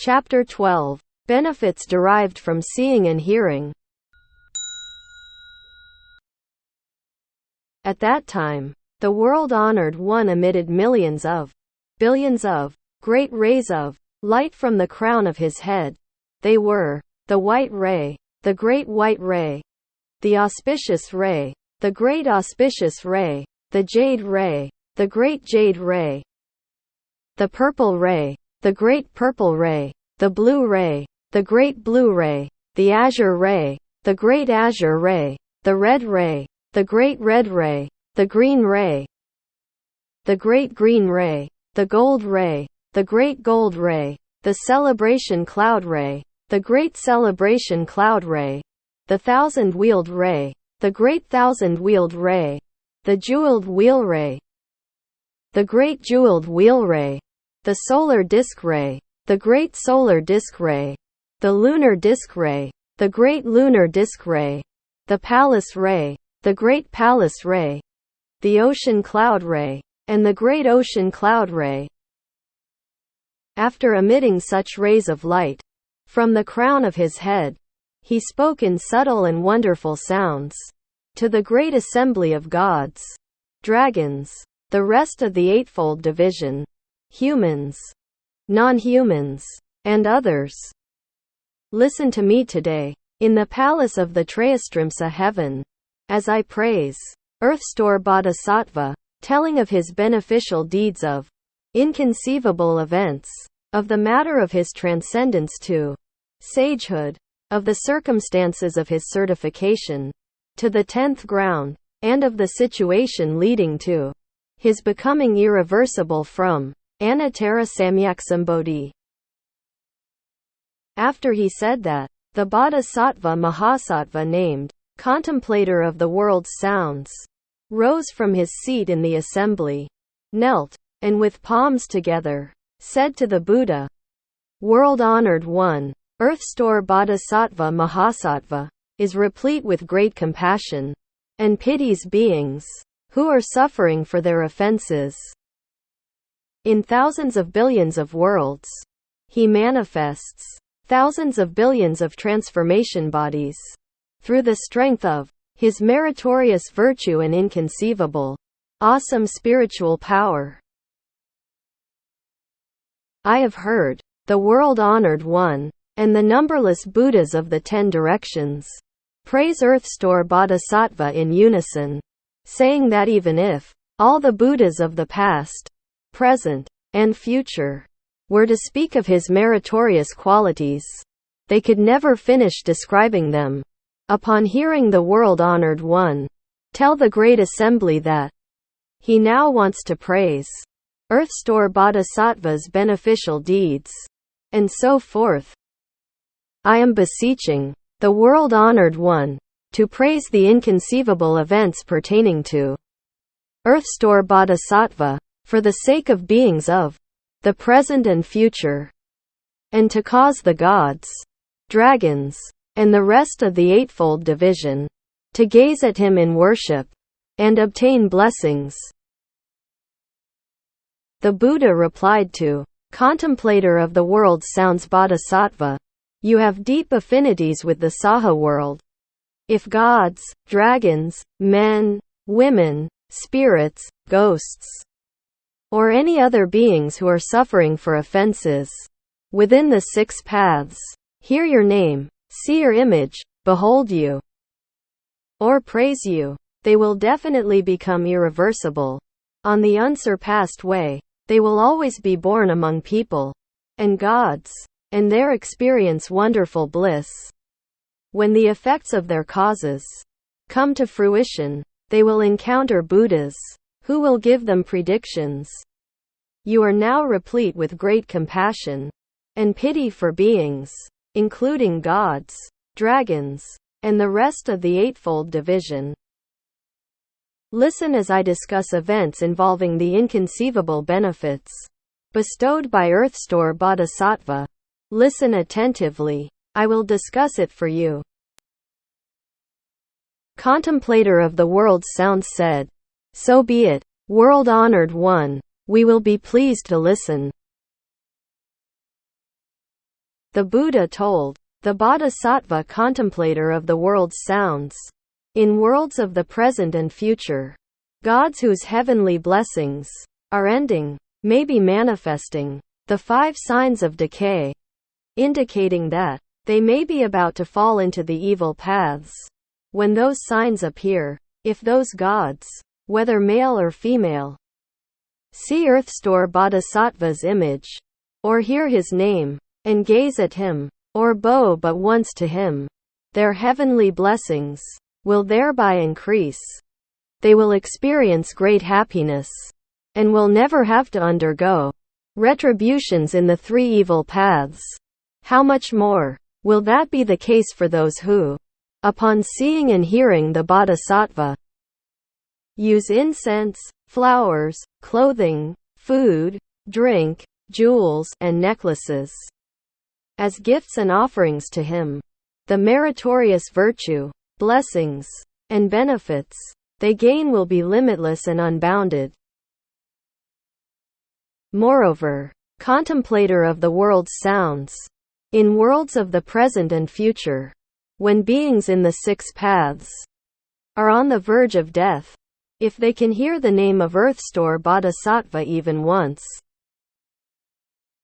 Chapter 12. Benefits derived from seeing and hearing. At that time, the world-honored one emitted millions of, billions of, great rays of light from the crown of his head. They were the white ray, the great white ray, the auspicious ray, the great auspicious ray, the jade ray, the great jade ray, the purple ray, the great purple ray, the blue ray, the great blue ray, the azure ray, the great azure ray, the red ray, the great red ray, the green ray, the great green ray, the gold ray, the great gold ray, the celebration cloud ray, the great celebration cloud ray, the thousand-wheeled ray, the great thousand-wheeled ray, the jeweled wheel ray, the great jeweled wheel ray, the solar disk ray, the great solar disk ray, the lunar disk ray, the great lunar disk ray, the palace ray, the great palace ray, the ocean cloud ray, and the great ocean cloud ray. After emitting such rays of light from the crown of his head, he spoke in subtle and wonderful sounds to the great assembly of gods, dragons, the rest of the eightfold division, humans, non-humans, and others. Listen to me today, in the palace of the Trayastrimsa heaven, as I praise Earth-store Bodhisattva, telling of his beneficial deeds of inconceivable events, of the matter of his transcendence to sagehood, of the circumstances of his certification to the 10th ground, and of the situation leading to his becoming irreversible from Anattara Samyaksambodhi. After he said that, the Bodhisattva Mahasattva named contemplator of the world's sounds rose from his seat in the assembly, knelt, and with palms together, said to the Buddha, "World-honored one, Earth-store Bodhisattva Mahasattva, is replete with great compassion, and pities beings who are suffering for their offenses. In thousands of billions of worlds, he manifests thousands of billions of transformation bodies through the strength of his meritorious virtue and inconceivable, awesome spiritual power. I have heard the world-honored one and the numberless Buddhas of the 10 directions praise Earth-store Bodhisattva in unison, saying that even if all the Buddhas of the past, present, and future were to speak of his meritorious qualities, they could never finish describing them. Upon hearing the world-honored one tell the great assembly that he now wants to praise Earth-store Bodhisattva's beneficial deeds, and so forth, I am beseeching the world-honored one to praise the inconceivable events pertaining to Earth-store Bodhisattva, for the sake of beings of the present and future, and to cause the gods, dragons, and the rest of the eightfold division to gaze at him in worship and obtain blessings." The Buddha replied to contemplator of the world's sounds Bodhisattva, "You have deep affinities with the Saha world. If gods, dragons, men, women, spirits, ghosts, or any other beings who are suffering for offenses within the 6 paths hear your name, see your image, behold you, or praise you, they will definitely become irreversible. On the unsurpassed way, they will always be born among people and gods, and there experience wonderful bliss. When the effects of their causes come to fruition, they will encounter Buddhas who will give them predictions. You are now replete with great compassion and pity for beings, including gods, dragons, and the rest of the eightfold division. Listen as I discuss events involving the inconceivable benefits bestowed by Earth-store Bodhisattva. Listen attentively. I will discuss it for you." Contemplator of the world's sounds said, "So be it, world-honored one, we will be pleased to listen." The Buddha told the bodhisattva contemplator of the world's sounds. In worlds of the present and future, gods whose heavenly blessings are ending may be manifesting the 5 signs of decay, indicating that they may be about to fall into the evil paths. When those signs appear, if those gods, whether male or female, see Earthstore Bodhisattva's image, or hear his name, and gaze at him, or bow but once to him, their heavenly blessings will thereby increase. They will experience great happiness, and will never have to undergo retributions in the 3 evil paths. How much more will that be the case for those who, upon seeing and hearing the Bodhisattva, use incense, flowers, clothing, food, drink, jewels, and necklaces as gifts and offerings to him? The meritorious virtue, blessings, and benefits they gain will be limitless and unbounded. Moreover, contemplator of the world's sounds, in worlds of the present and future, when beings in the 6 paths are on the verge of death, if they can hear the name of Earthstore Bodhisattva even once,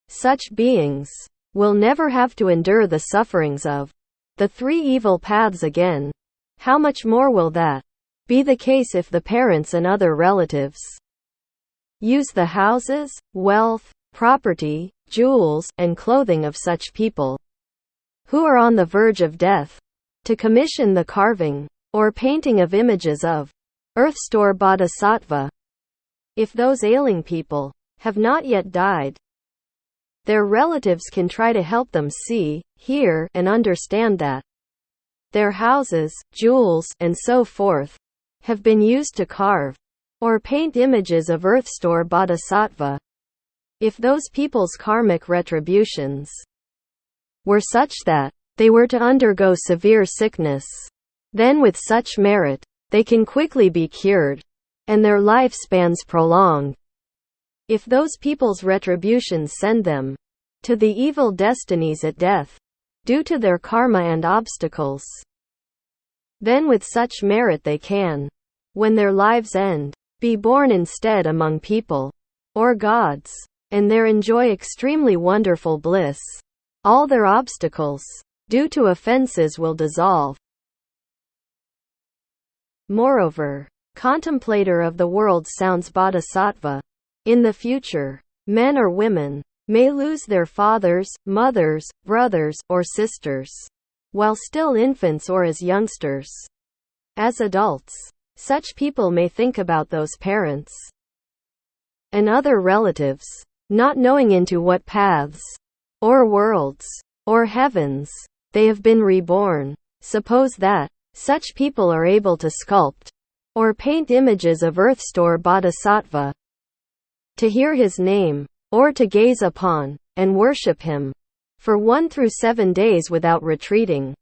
such beings will never have to endure the sufferings of the 3 evil paths again. How much more will that be the case if the parents and other relatives use the houses, wealth, property, jewels, and clothing of such people who are on the verge of death to commission the carving or painting of images of Earthstore Bodhisattva? If those ailing people have not yet died, their relatives can try to help them see, hear, and understand that their houses, jewels, and so forth have been used to carve or paint images of Earthstore Bodhisattva. If those people's karmic retributions were such that they were to undergo severe sickness, then with such merit, they can quickly be cured, and their lifespans prolonged. If those people's retributions send them to the evil destinies at death, due to their karma and obstacles, then with such merit they can, when their lives end, be born instead among people, or gods, and there enjoy extremely wonderful bliss. All their obstacles, due to offenses, will dissolve. Moreover, contemplator of the world's sounds Bodhisattva, in the future, men or women may lose their fathers, mothers, brothers, or sisters, while still infants or as youngsters. As adults, such people may think about those parents and other relatives, not knowing into what paths, or worlds, or heavens they have been reborn. Suppose that such people are able to sculpt or paint images of Earthstore Bodhisattva, to hear his name, or to gaze upon and worship him for 1 through 7 days without retreating.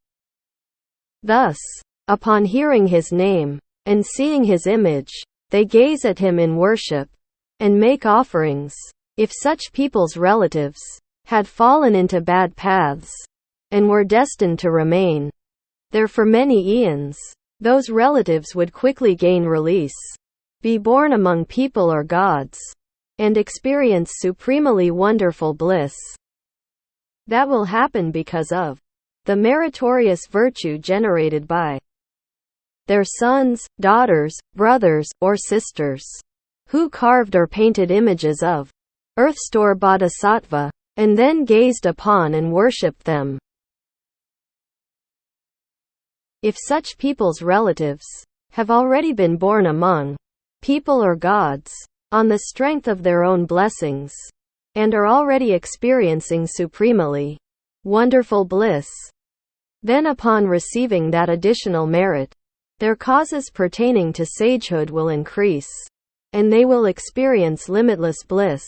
Thus, upon hearing his name and seeing his image, they gaze at him in worship and make offerings. If such people's relatives had fallen into bad paths and were destined to remain there for many eons, those relatives would quickly gain release, be born among people or gods, and experience supremely wonderful bliss. That will happen because of the meritorious virtue generated by their sons, daughters, brothers, or sisters, who carved or painted images of Earthstore Bodhisattva, and then gazed upon and worshipped them. If such people's relatives have already been born among people or gods, on the strength of their own blessings, and are already experiencing supremely wonderful bliss, then upon receiving that additional merit, their causes pertaining to sagehood will increase, and they will experience limitless bliss.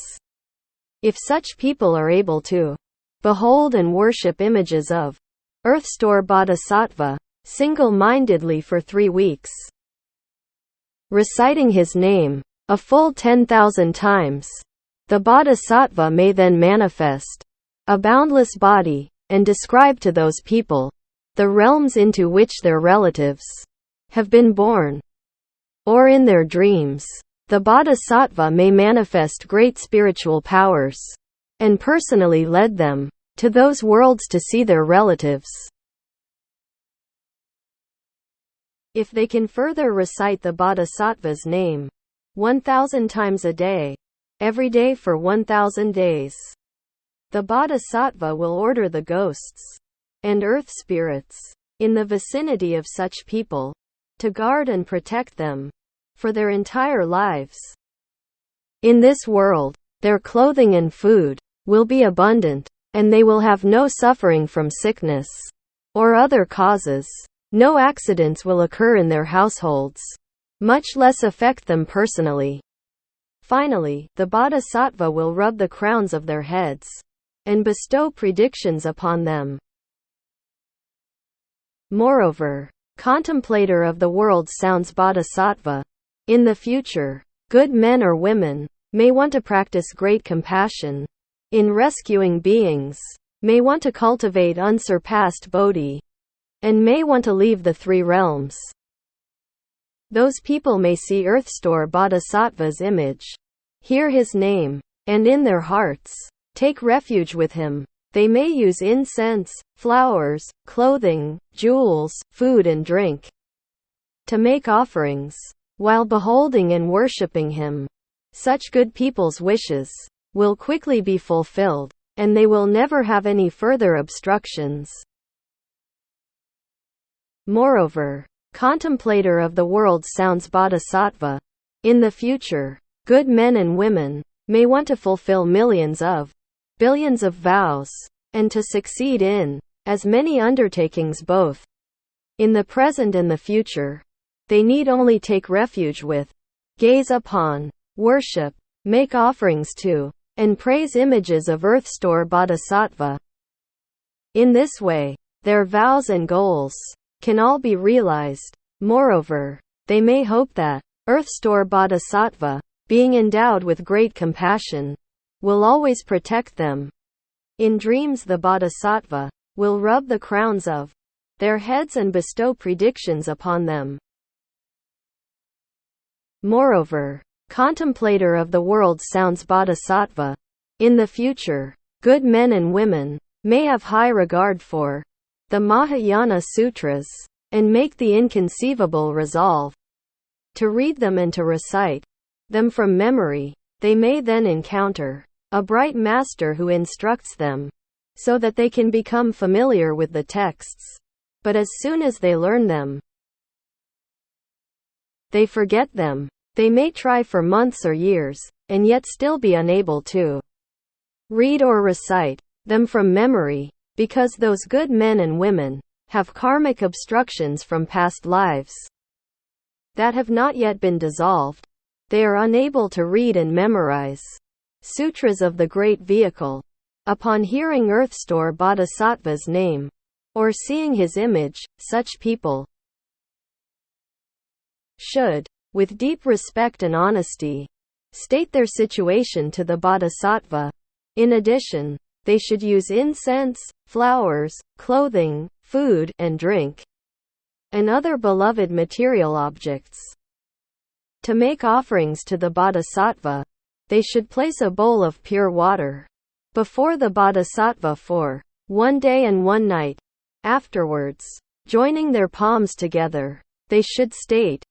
If such people are able to behold and worship images of Earthstore Bodhisattva single-mindedly for 3 weeks, reciting his name a full 10,000 times, the Bodhisattva may then manifest a boundless body and describe to those people the realms into which their relatives have been born. Or in their dreams, the bodhisattva may manifest great spiritual powers, and personally led them to those worlds to see their relatives. If they can further recite the bodhisattva's name 1,000 times a day, every day for 1,000 days, the bodhisattva will order the ghosts and earth spirits in the vicinity of such people to guard and protect them for their entire lives. In this world, their clothing and food will be abundant, and they will have no suffering from sickness or other causes. No accidents will occur in their households, much less affect them personally. Finally, the bodhisattva will rub the crowns of their heads and bestow predictions upon them. Moreover, contemplator of the world sounds bodhisattva. In the future, good men or women may want to practice great compassion in rescuing beings, may want to cultivate unsurpassed bodhi, and may want to leave the three realms. Those people may see Earthstore Bodhisattva's image, hear his name, and in their hearts, take refuge with him. They may use incense, flowers, clothing, jewels, food and drink to make offerings, while beholding and worshipping him. Such good people's wishes will quickly be fulfilled, and they will never have any further obstructions. Moreover, contemplator of the world sounds bodhisattva. In the future, good men and women may want to fulfill millions of billions of vows, and to succeed in as many undertakings both in the present and the future. They need only take refuge with, gaze upon, worship, make offerings to, and praise images of Earthstore Bodhisattva. In this way, their vows and goals can all be realized. Moreover, they may hope that Earthstore Bodhisattva, being endowed with great compassion, will always protect them. In dreams the Bodhisattva will rub the crowns of their heads and bestow predictions upon them. Moreover, contemplator of the world sounds bodhisattva. In the future, good men and women may have high regard for the Mahayana Sutras, and make the inconceivable resolve to read them and to recite them from memory. They may then encounter a bright master who instructs them, so that they can become familiar with the texts. But as soon as they learn them, they forget them. They may try for months or years, and yet still be unable to read or recite them from memory, because those good men and women have karmic obstructions from past lives that have not yet been dissolved. They are unable to read and memorize sutras of the great vehicle. Upon hearing Earthstore Bodhisattva's name, or seeing his image, such people should, with deep respect and honesty, state their situation to the Bodhisattva. In addition, they should use incense, flowers, clothing, food, and drink, and other beloved material objects. To make offerings to the Bodhisattva, they should place a bowl of pure water before the Bodhisattva for 1 day and 1 night. Afterwards, joining their palms together, they should state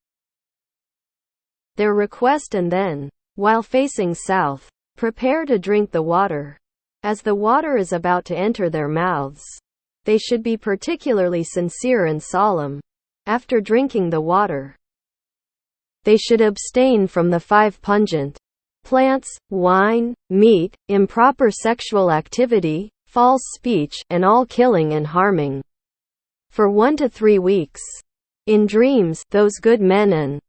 their request and then, while facing south, prepare to drink the water. As the water is about to enter their mouths, they should be particularly sincere and solemn. After drinking the water, they should abstain from the 5 pungent plants, wine, meat, improper sexual activity, false speech, and all killing and harming, for 1 to 3 weeks. In dreams, those good men and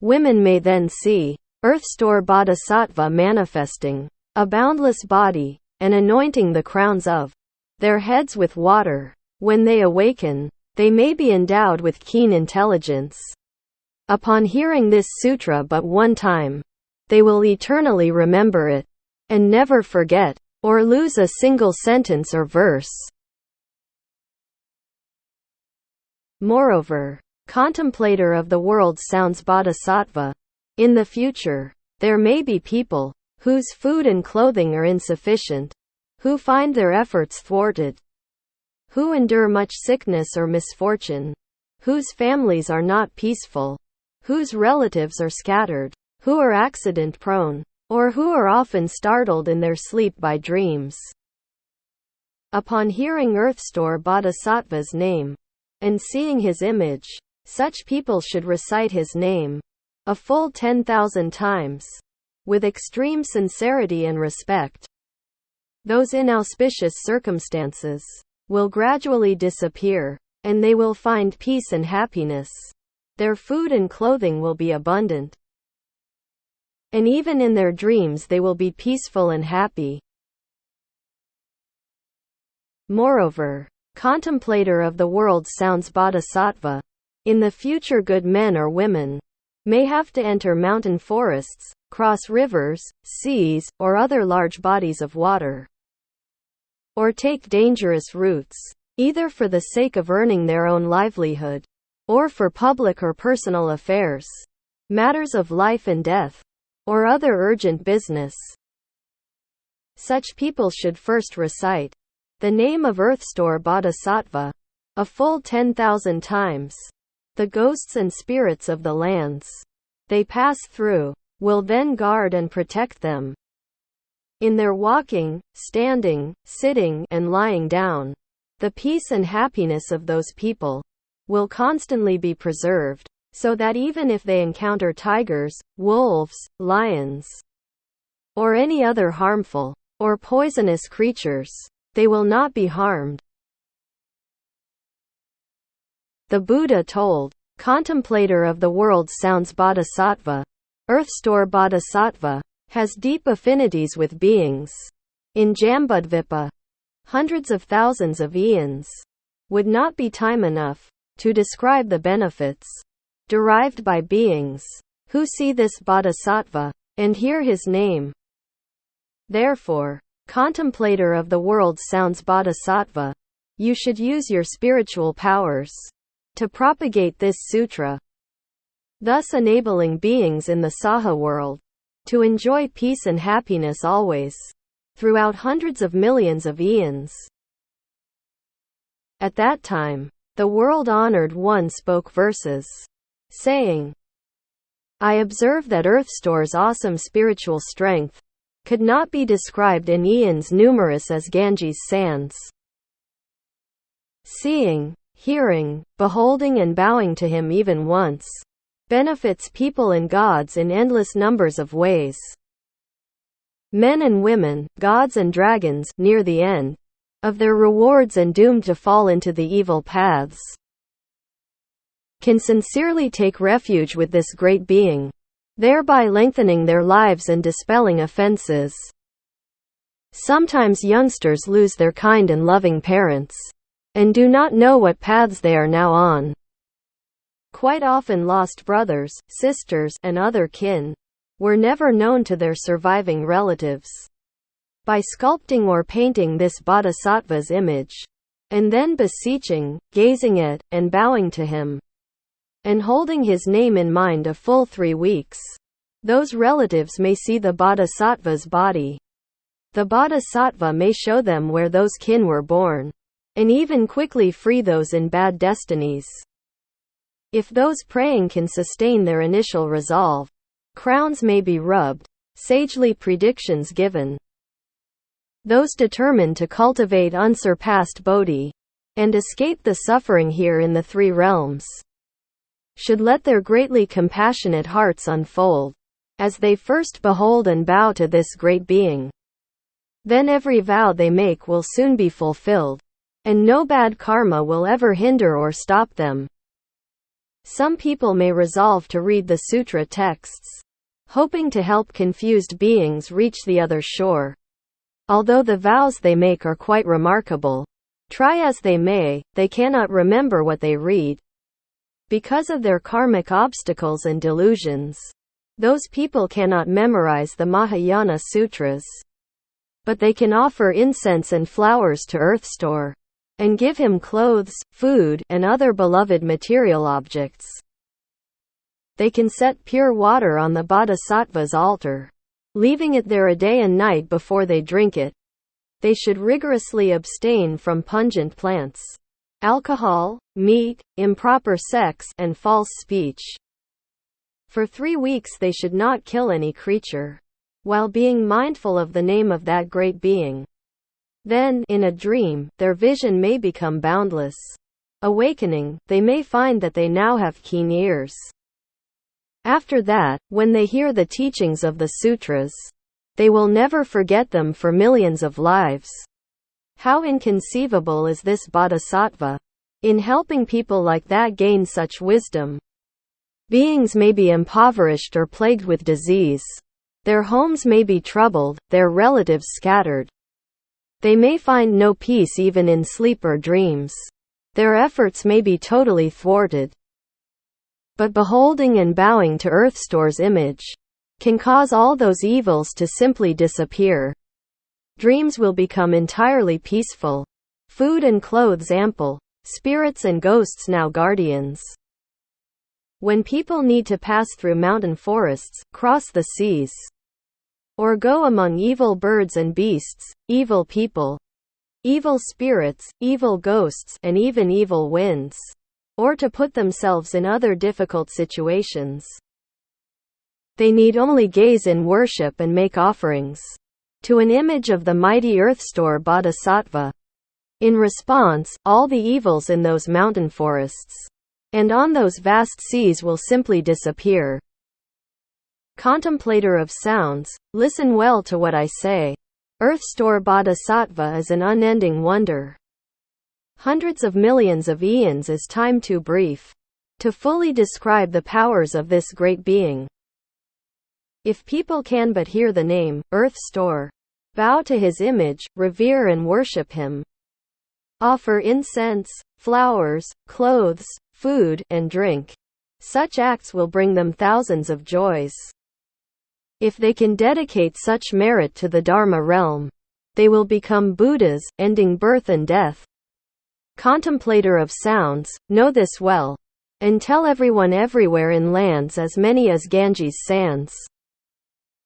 women may then see Earthstore Bodhisattva manifesting a boundless body, and anointing the crowns of their heads with water. When they awaken, they may be endowed with keen intelligence. Upon hearing this sutra but 1 time, they will eternally remember it, and never forget. or lose a single sentence or verse. Moreover, contemplator of the world sounds bodhisattva. In the future, there may be people whose food and clothing are insufficient, who find their efforts thwarted, who endure much sickness or misfortune, whose families are not peaceful, whose relatives are scattered, who are accident-prone, or who are often startled in their sleep by dreams. Upon hearing Earthstore Bodhisattva's name, and seeing his image, such people should recite his name a full 10,000 times, with extreme sincerity and respect. Those inauspicious circumstances will gradually disappear, and they will find peace and happiness. Their food and clothing will be abundant, and even in their dreams they will be peaceful and happy. Moreover, contemplator of the world sounds bodhisattva. In the future, good men or women may have to enter mountain forests, cross rivers, seas, or other large bodies of water, or take dangerous routes, either for the sake of earning their own livelihood, or for public or personal affairs, matters of life and death, or other urgent business. Such people should first recite the name of Earthstore Bodhisattva a full 10,000 times. The ghosts and spirits of the lands they pass through will then guard and protect them. In their walking, standing, sitting, and lying down, the peace and happiness of those people will constantly be preserved, so that even if they encounter tigers, wolves, lions, or any other harmful or poisonous creatures, they will not be harmed. The Buddha told, contemplator of the world sounds bodhisattva. Earthstore Bodhisattva has deep affinities with beings in Jambudvipa. Hundreds of thousands of eons would not be time enough to describe the benefits derived by beings who see this bodhisattva and hear his name. Therefore, contemplator of the world sounds bodhisattva. You should use your spiritual powers to propagate this sutra, thus enabling beings in the Saha world to enjoy peace and happiness always, throughout hundreds of millions of eons. At that time, the world-honored one spoke verses, saying, I observe that Earthstore's awesome spiritual strength could not be described in eons numerous as Ganges sands. Seeing, hearing, beholding and bowing to him even once benefits people and gods in endless numbers of ways. Men and women, gods and dragons, near the end of their rewards and doomed to fall into the evil paths, can sincerely take refuge with this great being, thereby lengthening their lives and dispelling offenses. Sometimes youngsters lose their kind and loving parents, and do not know what paths they are now on. Quite often lost brothers, sisters, and other kin were never known to their surviving relatives. By sculpting or painting this bodhisattva's image, and then beseeching, gazing at, and bowing to him, and holding his name in mind a full 3 weeks, those relatives may see the bodhisattva's body. The bodhisattva may show them where those kin were born, and even quickly free those in bad destinies. If those praying can sustain their initial resolve, crowns may be rubbed, sagely predictions given. Those determined to cultivate unsurpassed bodhi, and escape the suffering here in the 3 realms, should let their greatly compassionate hearts unfold, as they first behold and bow to this great being. Then every vow they make will soon be fulfilled, and no bad karma will ever hinder or stop them. Some people may resolve to read the sutra texts, hoping to help confused beings reach the other shore. Although the vows they make are quite remarkable, try as they may, they cannot remember what they read. Because of their karmic obstacles and delusions, those people cannot memorize the Mahayana sutras. but they can offer incense and flowers to Earth Store, and give him clothes, food, and other beloved material objects. They can set pure water on the Bodhisattva's altar, leaving it there a day and night before they drink it. They should rigorously abstain from pungent plants, alcohol, meat, improper sex, and false speech. For 3 weeks they should not kill any creature, while being mindful of the name of that great being. Then, in a dream, their vision may become boundless. Awakening, they may find that they now have keen ears. After that, when they hear the teachings of the sutras, they will never forget them for millions of lives. How inconceivable is this bodhisattva in helping people like that gain such wisdom? Beings may be impoverished or plagued with disease. Their homes may be troubled, their relatives scattered. They may find no peace even in sleep or dreams. Their efforts may be totally thwarted. But beholding and bowing to Earth Store's image can cause all those evils to simply disappear. Dreams will become entirely peaceful. Food and clothes ample. Spirits and ghosts now guardians. When people need to pass through mountain forests, cross the seas, or go among evil birds and beasts, evil people, evil spirits, evil ghosts, and even evil winds, or to put themselves in other difficult situations, they need only gaze in worship and make offerings to an image of the mighty Earth Store Bodhisattva. In response, all the evils in those mountain forests and on those vast seas will simply disappear. Contemplator of sounds, listen well to what I say. Earth Store Bodhisattva is an unending wonder. Hundreds of millions of eons is time too brief to fully describe the powers of this great being. If people can but hear the name, Earth Store, bow to his image, revere and worship him, offer incense, flowers, clothes, food, and drink, such acts will bring them thousands of joys. If they can dedicate such merit to the Dharma realm, they will become Buddhas, ending birth and death. Contemplator of sounds, know this well, and tell everyone everywhere in lands as many as Ganges sands.